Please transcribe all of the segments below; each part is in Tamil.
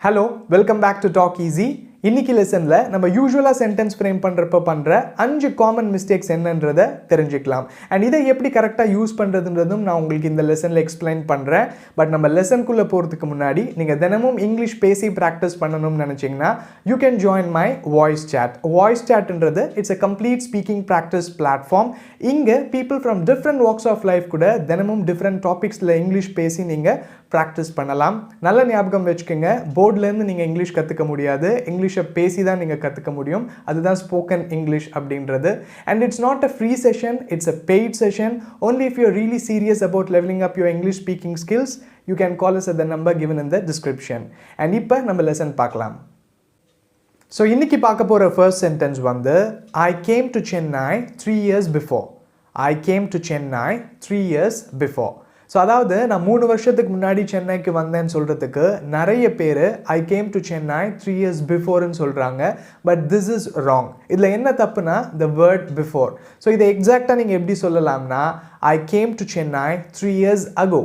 Hello, welcome back to Talk Easy. இன்னைக்கு லெசன்ல நம்ம யூசுவலா சென்டென்ஸ் ஃப்ரேம் பண்றப்ப பண்ற 5 காமன் மிஸ்டேக்ஸ் என்னன்றதை தெரிஞ்சுக்கலாம். அண்ட் இதை எப்படி கரெக்டா யூஸ் பண்றதுன்றதும் நான் உங்களுக்கு இந்த லெசன்ல எக்ஸ்பிளைன் பண்றேன். பட் நம்ம லெசனுக்குள்ள போறதுக்கு முன்னாடி நீங்க தினமும் இங்கிலீஷ் பேசி பிராக்டிஸ் பண்ணணும்னு நினைச்சீங்கன்னா you can join my voice chat. Voice chatன்றது it's a complete speaking practice platform. இங்க people from different walks of life கூட தினமும் different topicsல இங்கிலீஷ் பேசி நீங்க பிராக்டிஸ் பண்ணலாம். நல்ல ஞாபகம் வச்சுக்கோங்க, போர்ட்ல இருந்து நீங்க இங்கிலீஷ் கத்துக்க முடியாது, இங்கிலீஷை பேசி தான் நீங்க கத்துக்க முடியும். அதுதான் ஸ்போக்கன் இங்கிலீஷ் அப்படின்றது. And it's not a free session, it's a paid session. Only if you're really serious about leveling up your English speaking skills, you can call us at the number given in the description. And இப்போ நம்ம லெசன் பார்க்கலாம். So இன்னைக்கு பார்க்க போற first sentence வந்து I came to Chennai 3 years before. I came to Chennai 3 years before. So அதாவது நான் 3 வருஷத்துக்கு முன்னாடி சென்னைக்கு வந்தேன்னு சொல்கிறதுக்கு நிறைய பேர் I came to Chennai 3 years பிஃபோர்னு சொல்கிறாங்க. But this is wrong. இதில் என்ன தப்புனா த வேர்ட் பிஃபோர். ஸோ இதை எக்ஸாக்டாக நீங்கள் எப்படி சொல்லலாம்னா I came to Chennai 3 years ago.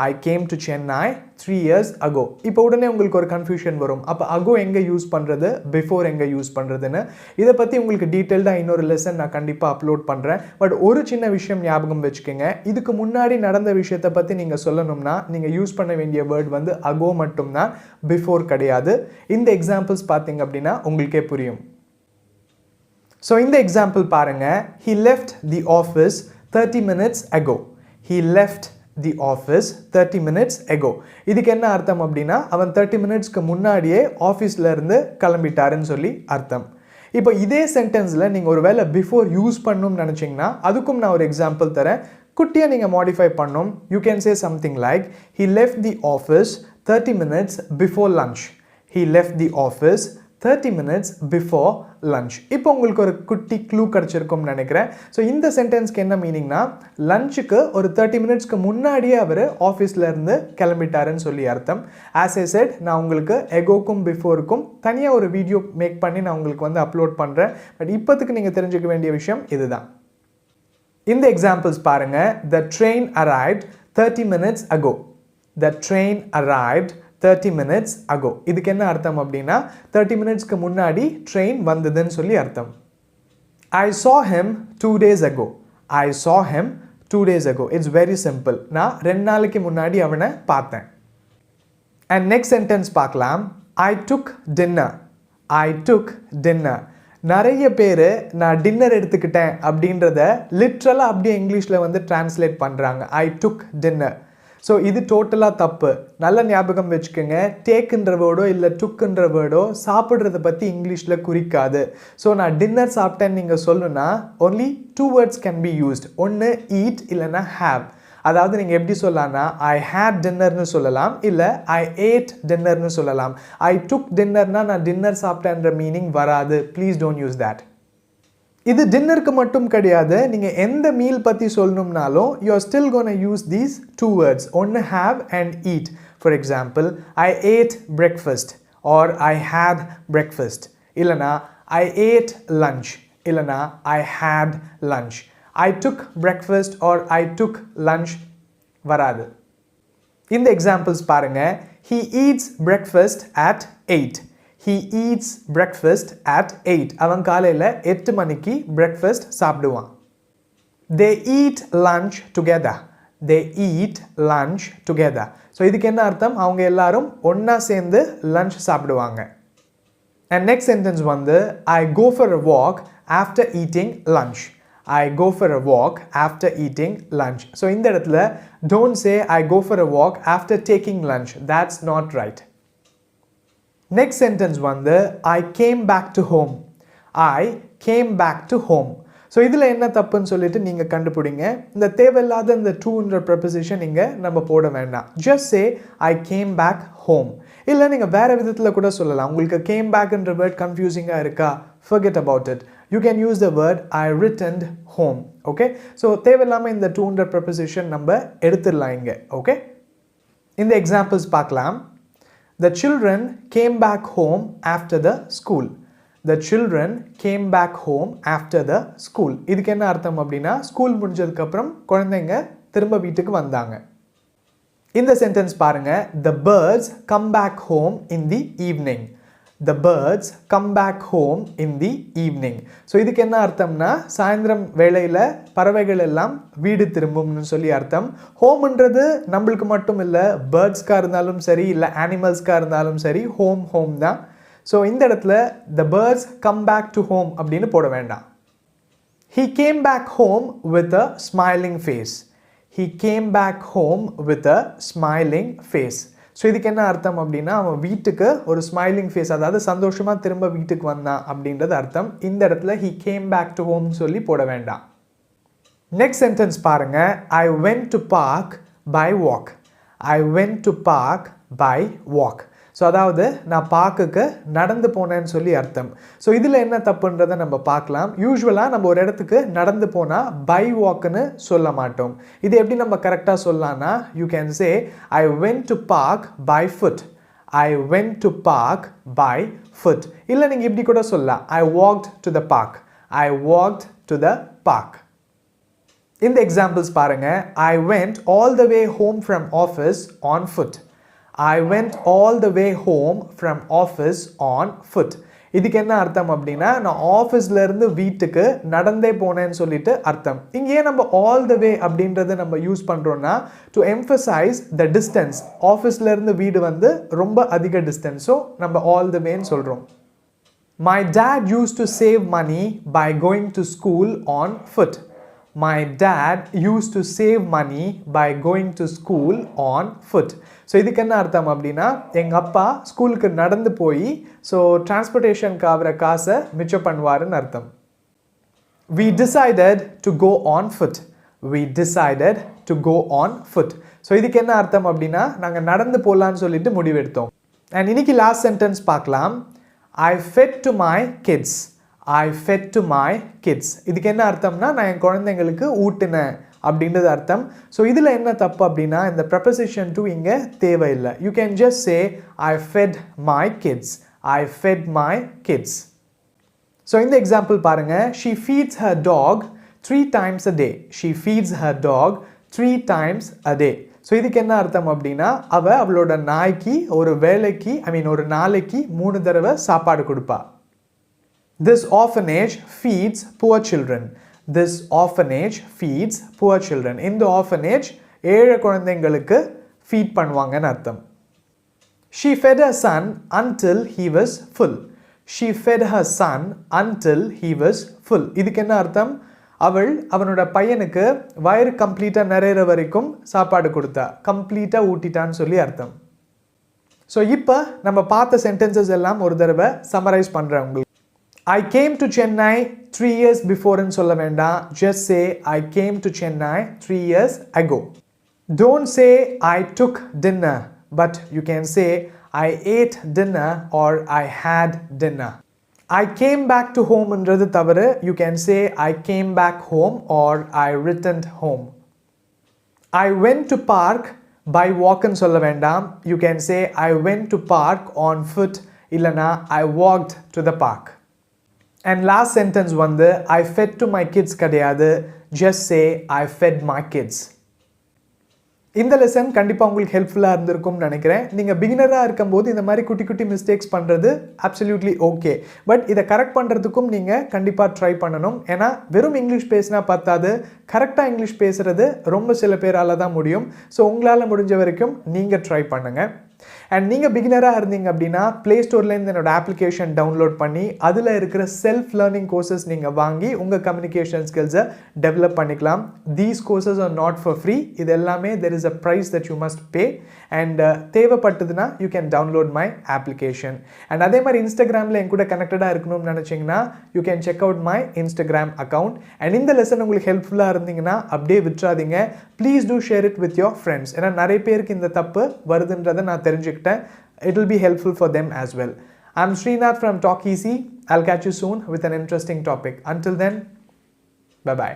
I came to Chennai 3 years ago. இப்போ உடனே உங்களுக்கு ஒரு கன்ஃபியூஷன் வரும், அப்போ ago எங்கே யூஸ் பண்ணுறது, பிஃபோர் எங்கே யூஸ் பண்ணுறதுன்னு. இதை பற்றி உங்களுக்கு டீட்டெயில்டாக இன்னொரு லெசன் நான் கண்டிப்பாக அப்லோட் பண்ணுறேன். பட் ஒரு சின்ன விஷயம் ஞாபகம் வச்சுக்கோங்க, இதுக்கு முன்னாடி நடந்த விஷயத்தை பற்றி நீங்கள் சொல்லணும்னா நீங்கள் யூஸ் பண்ண வேண்டிய வேர்ட் வந்து ago மட்டும்தான், பிஃபோர் கிடையாது. இந்த எக்ஸாம்பிள்ஸ் பார்த்தீங்க அப்படின்னா உங்களுக்கே புரியும். ஸோ இந்த எக்ஸாம்பிள் பாருங்கள், he left the office 30 minutes ago. He left the office 30 minutes ago. இதுக்கு என்ன அர்த்தம் அப்படின்னா அவன் 30 மினிட்ஸ்க்கு முன்னாடியே ஆஃபீஸில் இருந்து கிளம்பிட்டாருன்னு சொல்லி அர்த்தம். இப்போ இதே சென்டென்ஸில் நீங்கள் ஒரு வேளை பிஃபோர் யூஸ் பண்ணணும்னு நினச்சிங்கன்னா அதுக்கும் நான் ஒரு எக்ஸாம்பிள் தரேன். குட்டியாக நீங்கள் மாடிஃபை பண்ணணும். You can say something like he left the office 30 minutes before lunch. He left the office 30 minutes before lunch. இப்போ உங்களுக்கு ஒரு குட்டி க்ளூ கிடச்சிருக்கும்னு நினைக்கிறேன். ஸோ இந்த சென்டென்ஸ்க்கு என்ன மீனிங்னா லஞ்சுக்கு ஒரு 30 மினிட்ஸ்க்கு முன்னாடியே அவர் ஆஃபீஸில் இருந்து கிளம்பிட்டாருன்னு சொல்லி அர்த்தம். ஆஸ் ஏ செட் நான் உங்களுக்கு எகோக்கும் பிஃபோருக்கும் தனியாக ஒரு வீடியோ மேக் பண்ணி நான் உங்களுக்கு வந்து அப்லோட் பண்ணுறேன். பட் இப்போதுக்கு நீங்கள் தெரிஞ்சுக்க வேண்டிய விஷயம் இதுதான். இந்த எக்ஸாம்பிள்ஸ் பாருங்கள். The train arrived 30 minutes ago. The train arrived 30 minutes ago. இதுக்கு என்ன அர்த்தம் அப்படின்னா 30 மினிட்ஸ்க்கு முன்னாடி ட்ரெயின் வந்ததுன்னு சொல்லி அர்த்தம். I saw him 2 days ago. I saw him 2 days ago. It's very simple. நான் 2 நாளைக்கு முன்னாடி அவனை பார்த்தேன். And next sentence பார்க்கலாம். I took dinner. I took dinner. நிறைய பேர் நான் டின்னர் எடுத்துக்கிட்டேன் அப்படின்றத லிட்ரலாக அப்படியே இங்கிலீஷில் வந்து டிரான்ஸ்லேட் பண்ணுறாங்க. I took dinner. ஸோ இது டோட்டலாக தப்பு. நல்ல ஞாபகம் வச்சுக்கோங்க, டேக்குன்ற வேர்டோ இல்லை டுக்குன்ற வேர்டோ சாப்பிட்றத பற்றி இங்கிலீஷில் குறிக்காது. ஸோ நான் டின்னர் சாப்பிட்டேன்னு நீங்கள் சொல்லணும்னா only 2 words can be used. ஒன்று eat இல்லைன்னா have. அதாவது நீங்கள் எப்படி சொல்லலாம்னா I had dinnerன்னு சொல்லலாம், இல்லை I ate dinnerன்னு சொல்லலாம். I took dinnerனா நான் டின்னர் சாப்பிட்டேன்ற மீனிங் வராது. Please don't use that. இது டின்னருக்கு மட்டும் கிடையாது, நீங்கள் எந்த மீல் பற்றி சொல்லணும்னாலும் you are still gonna use these 2 words. ஒன்று have and eat. For example, I ate breakfast or I had breakfast. இல்லைனா I ate lunch. இல்லைனா I had lunch. I took breakfast or I took lunch வராது. இந்த எக்ஸாம்பிள்ஸ் பாருங்க. He eats breakfast at 8. He eats breakfast at 8. அவன் காலையில் 8 மணிக்கு breakfast சாப்பிடுவான். They eat lunch together. They eat lunch together. So இதுக்கு என்ன அர்த்தம், அவங்க எல்லாரும் ஒன்றா சேர்ந்து லஞ்ச் சாப்பிடுவாங்க. And next sentence வந்து I go for a walk after eating lunch. I go for a walk after eating lunch. So இந்த இடத்துல don't say I go for a walk after taking lunch. That's not right. Next sentence வந்து I came back to home. I came back to home. So இதில் என்ன தப்புன்னு சொல்லிட்டு நீங்கள் கண்டுபிடிங்க. இந்த தேவையில்லாத இந்த டூன்ற ப்ரெப்போசிஷன் இங்கே நம்ம போட வேண்டாம். Just say I came back home. இல்லை நீங்கள் வேறு விதத்தில் கூட சொல்லலாம். உங்களுக்கு came backன்ற வேர்ட் கன்ஃபியூசிங்காக இருக்கா, forget about it. You can use the word I returned home. Okay, so தேவையில்லாமல் இந்த டூன்ற ப்ரெப்போசிஷன் நம்ம எடுத்துடலாம் இங்கே. ஓகே, இந்த எக்ஸாம்பிள்ஸ் பார்க்கலாம். The children came back home after the school. The children came back home after the school. இதுக்கு என்ன அர்த்தம் அப்படின்னா ஸ்கூல் முடிஞ்சதுக்கப்புறம் குழந்தைங்க திரும்ப வீட்டுக்கு வந்தாங்க. இந்த சென்டென்ஸ் பாருங்க, the birds come back home in the evening. The birds come back home in the evening. So இதுக்கு என்ன அர்த்தம்னா சாயந்தரம் வேளையில் பறவைகள் எல்லாம் வீடு திரும்பும்னு சொல்லி அர்த்தம். ஹோம்ன்றது நம்மளுக்கு மட்டும் இல்லை, பேர்ட்ஸ்க்காக இருந்தாலும் சரி இல்லை அனிமல்ஸ்க்காக இருந்தாலும் சரி, ஹோம் தான். ஸோ இந்த இடத்துல the birds come back to home அப்படின்னு போட வேண்டாம். He came back home with a smiling face. He came back home with a smiling face. So இதுக்கு என்ன அர்த்தம் அப்படின்னா அவன் வீட்டுக்கு ஒரு ஸ்மைலிங் ஃபேஸ், அதாவது சந்தோஷமாக திரும்ப வீட்டுக்கு வந்தான் அப்படின்றது அர்த்தம். இந்த இடத்துல he came back to home சொல்லி போட வேண்டாம். நெக்ஸ்ட் சென்டென்ஸ் பாருங்க, I went to park by walk. I went to park by walk. So அதாவது நான் பார்க்குக்கு நடந்து போனேன்னு சொல்லி அர்த்தம். ஸோ இதில் என்ன தப்புன்றதை நம்ம பார்க்கலாம். யூஸ்வலாக நம்ம ஒரு இடத்துக்கு நடந்து போனால் பை வாக்குன்னு சொல்ல மாட்டோம். இது எப்படி நம்ம கரெக்டாக சொல்லலாம்னா, you can say I went to park by foot. I went to park by foot. இல்லை நீங்கள் இப்படி கூட சொல்லலாம், I walked to the park. I walked to the park. இந்த எக்ஸாம்பிள்ஸ் பாருங்க, I went all the way home from office on foot. I went all the way home from office on foot. இதுக்கு என்ன அர்த்தம் அப்படின்னா நான் ஆஃபீஸ்லேருந்து வீட்டுக்கு நடந்தே போனேன்னு சொல்லிட்டு அர்த்தம். இங்கே நம்ம ஆல் த வே அப்படின்றத நம்ம யூஸ் பண்ணுறோன்னா டு எம்ஃபசைஸ் த டிஸ்டன்ஸ். ஆஃபீஸ்லேருந்து வீடு வந்து ரொம்ப அதிக டிஸ்டன்ஸ், ஸோ நம்ம ஆல் த வேன்னு சொல்கிறோம். My dad used to save money by going to school on foot. My dad used to save money by going to school on foot. So இதுக்கு என்ன அர்த்தம் அப்படின்னா எங்கள் அப்பா ஸ்கூலுக்கு நடந்து போய் ஸோ டிரான்ஸ்போர்ட்டேஷனுக்கு ஆகிற காசை மிச்சம் பண்ணுவாருன்னு அர்த்தம். We decided to go on foot. We decided to go on foot. So இதுக்கு என்ன அர்த்தம் அப்படின்னா நாங்கள் நடந்து போகலான்னு சொல்லிட்டு முடிவெடுத்தோம். அண்ட் இன்னைக்கு லாஸ்ட் சென்டென்ஸ் பார்க்கலாம், I fed to my kids. I fed to my kids. இதுக்கு என்ன அர்த்தம்னா நான் என் குழந்தைங்களுக்கு ஊட்டினேன் அப்படின்றது அர்த்தம். ஸோ இதில் என்ன தப்பு அப்படின்னா இந்த ப்ரெப்போசிஷன் டு இங்கே தேவையில்லை. You can just say I fed my kids. I fed my kids. So இந்த எக்ஸாம்பிள் பாருங்க, she feeds her dog 3 times a day. She feeds her dog 3 times a day. So இதுக்கு என்ன அர்த்தம் அப்படின்னா அவளோட நாய்க்கு ஒரு வேலைக்கு ஒரு நாளைக்கு 3 தடவை சாப்பாடு கொடுப்பா. This orphanage feeds poor children. This orphanage feeds poor children. இந்த orphanage ஏழை குழந்தைங்களுக்கு ஃபீட் பண்ணுவாங்கன்னு அர்த்தம். She fed her son until he was full. She fed her son until he was full. இதுக்கு என்ன அர்த்தம்? அவனோட பையனுக்கு வயிறு கம்ப்ளீட்டாக நிறையிற வரைக்கும் சாப்பாடு கொடுத்தா, கம்ப்ளீட்டாக ஊட்டிட்டான்னு சொல்லி அர்த்தம். ஸோ இப்போ நம்ம பார்த்த சென்டென்சஸ் எல்லாம் ஒரு தடவை சம்மரைஸ் பண்ணுறேன் உங்களுக்கு. I came to Chennai 3 years before ன்னு சொல்ல வேண்டாம். Just say I came to Chennai 3 years ago. Don't say I took dinner, but you can say I ate dinner or I had dinner. I came back to home ன்றது தவிர you can say I came back home or I returned home. I went to park by walk ன்னு சொல்ல வேண்டாம். You can say I went to park on foot இல்லனா I walked to the park. And last sentence வந்து I fed to my kids கிடையாது. Just say I fed my kids. இந்த லெசன் கண்டிப்பாக உங்களுக்கு ஹெல்ப்ஃபுல்லாக இருந்திருக்கும்னு நினைக்கிறேன். நீங்கள் பிகினராக இருக்கும்போது இந்த மாதிரி குட்டி குட்டி மிஸ்டேக்ஸ் பண்ணுறது அப்சல்யூட்லி ஓகே. பட் இதை கரெக்ட் பண்ணுறதுக்கும் நீங்கள் கண்டிப்பாக ட்ரை பண்ணணும். ஏன்னா வெறும் இங்கிலீஷ் பேசினா பார்த்தாது, கரெக்டாக இங்கிலீஷ் பேசுகிறது ரொம்ப சில பேரால் தான் முடியும். ஸோ உங்களால் முடிஞ்ச வரைக்கும் நீங்கள் ட்ரை பண்ணுங்கள். அண்ட் நீங்கள் பிகினராக இருந்தீங்க அப்படின்னா ப்ளே ஸ்டோர்லேருந்து என்னோட அப்ளிகேஷன் டவுன்லோட் பண்ணி அதில் இருக்கிற செல்ஃப் லேர்னிங் கோர்சஸ் நீங்கள் வாங்கி உங்கள் கம்யூனிகேஷன் ஸ்கில்ஸை டெவலப் பண்ணிக்கலாம். These courses are not for free. இது எல்லாமே there is a price that you must pay. And தேவைப்பட்டதுன்னா you can download my application. And அதே மாதிரி இன்ஸ்டாகிராமில் என் கூட கனெக்டடாக இருக்கணும்னு நினச்சிங்கன்னா you can check out my Instagram account. And இந்த லெசன் உங்களுக்கு ஹெல்ப்ஃபுல்லாக இருந்தீங்கன்னா அப்படியே விட்டுறாதீங்க. Please do share it with your friends. ஏன்னா நிறைய பேருக்கு இந்த தப்பு வருதுன்றதை நான் தெரிஞ்சுக்கிட்டேன். It will be helpful for them as well. I'm Srinath from Talk Easy. I'll catch you soon with an interesting topic. Until then, bye-bye.